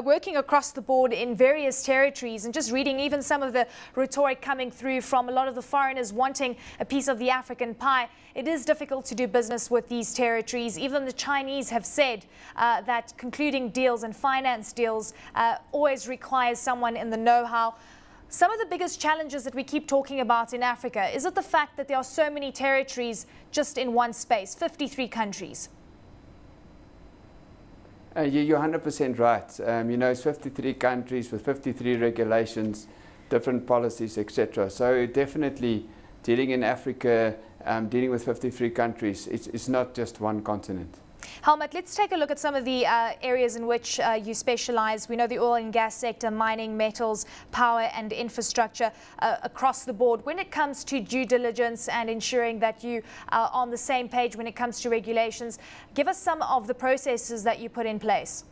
working across the board in various territories, and just reading even some of the rhetoric coming through from a lot of the foreigners wanting a piece of the African pie. It is difficult to do business with these territories. Even the Chinese have said that concluding deals and finance deals always requires someone in the know-how. Some of the biggest challenges that we keep talking about in Africa, is it the fact that there are so many territories just in one space, 53 countries? You're 100% right. You know, it's 53 countries with 53 regulations, different policies, etc. So definitely dealing in Africa, dealing with 53 countries, it's not just one continent. Helmut, let's take a look at some of the areas in which you specialize. We know the oil and gas sector, mining, metals, power and infrastructure across the board. When it comes to due diligence and ensuring that you are on the same page when it comes to regulations, give us some of the processes that you put in place.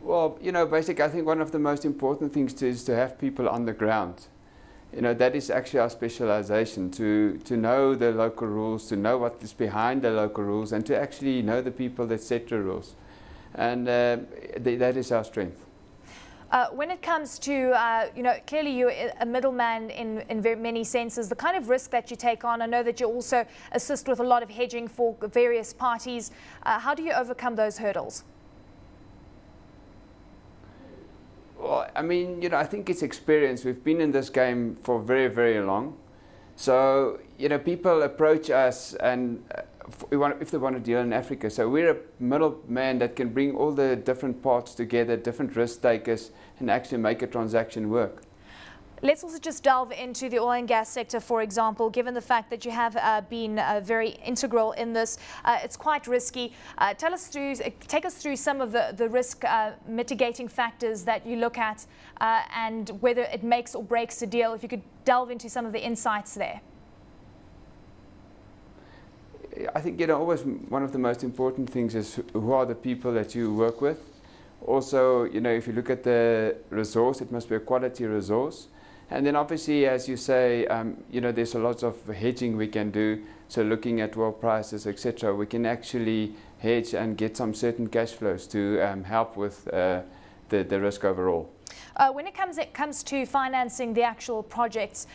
Well, you know, basically I think one of the most important things is to have people on the ground. You know, that is actually our specialization, to know the local rules, to know what is behind the local rules, and to actually know the people that set the rules. And that is our strength. When it comes to, you know, clearly you're a middleman in very many senses, the kind of risk that you take on, I know that you also assist with a lot of hedging for various parties. How do you overcome those hurdles? Well, I mean, you know, I think it's experience. We've been in this game for very, very long. So, you know, people approach us and if they want to deal in Africa. So we're a middleman that can bring all the different parts together, different risk takers, and actually make a transaction work. Let's also just delve into the oil and gas sector, for example, given the fact that you have been very integral in this. It's quite risky. Take us through some of the risk mitigating factors that you look at and whether it makes or breaks a deal. If you could delve into some of the insights there. I think, you know, always one of the most important things is who are the people that you work with. Also, you know, if you look at the resource, it must be a quality resource. And then obviously, as you say, you know, there's a lot of hedging we can do. So looking at oil prices, etc., we can actually hedge and get some certain cash flows to help with the risk overall. When it comes to financing the actual projects,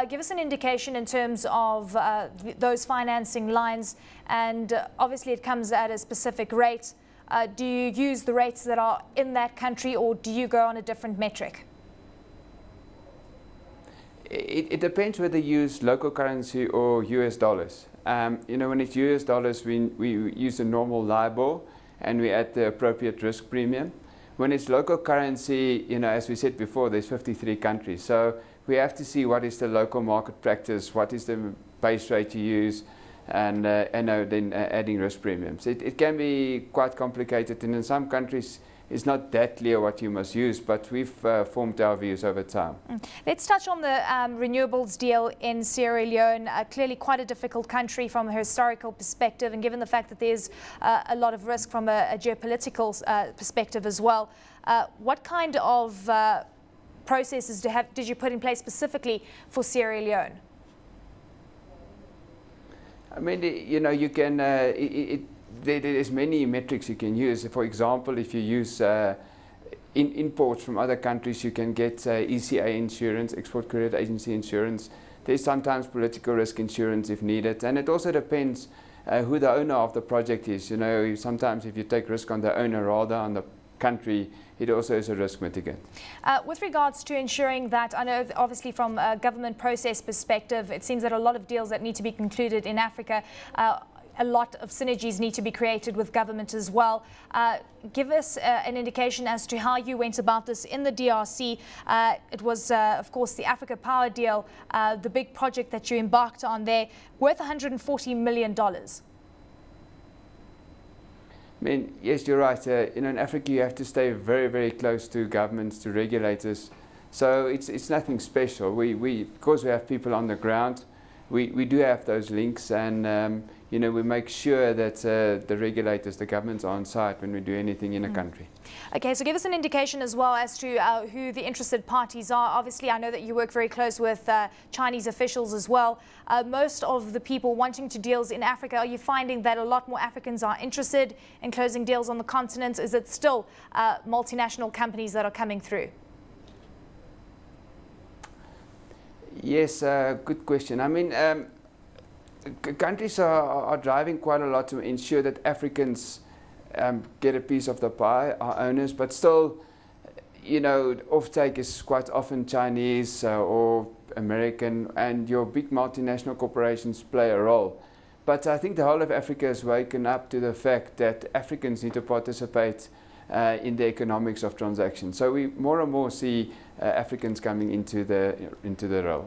give us an indication in terms of those financing lines. And obviously, it comes at a specific rate. Do you use the rates that are in that country, or do you go on a different metric? It depends whether you use local currency or US dollars. You know, when it's US dollars, we use a normal LIBOR and we add the appropriate risk premium. When it's local currency, you know, as we said before, there's 53 countries. So we have to see what is the local market practice, what is the base rate you use, and then adding risk premiums. It can be quite complicated, and in some countries, it's not that clear what you must use, but we've formed our views over time. Let's touch on the renewables deal in Sierra Leone. Clearly quite a difficult country from a historical perspective, and given the fact that there's a lot of risk from a geopolitical perspective as well. What kind of processes did you put in place specifically for Sierra Leone? I mean, you know, you can, there's many metrics you can use. For example, if you use imports from other countries, you can get ECA insurance, Export Credit Agency insurance. There's sometimes political risk insurance if needed. And it also depends who the owner of the project is. You know, sometimes if you take risk on the owner rather on the country, it also is a risk mitigant. With regards to ensuring that, I know obviously from a government process perspective, it seems that a lot of deals that need to be concluded in Africa, a lot of synergies need to be created with government as well. Give us an indication as to how you went about this in the DRC. It was, of course, the Africa Power deal, the big project that you embarked on there, worth $140 million. I mean, yes, you're right. You know, in Africa, you have to stay very, very close to governments, to regulators. So it's nothing special. Because we have people on the ground, we do have those links, and you know, we make sure that the regulators, the governments are on site when we do anything in a country. Okay, so give us an indication as well as to who the interested parties are. Obviously, I know that you work very close with Chinese officials as well. Most of the people wanting to deals in Africa, are you finding that a lot more Africans are interested in closing deals on the continent? Is it still multinational companies that are coming through? Yes, good question. I mean, countries are driving quite a lot to ensure that Africans get a piece of the pie, are owners, but still, you know, offtake is quite often Chinese or American, and your big multinational corporations play a role. But I think the whole of Africa has waken up to the fact that Africans need to participate in the economics of transactions. So we more and more see Africans coming into the role.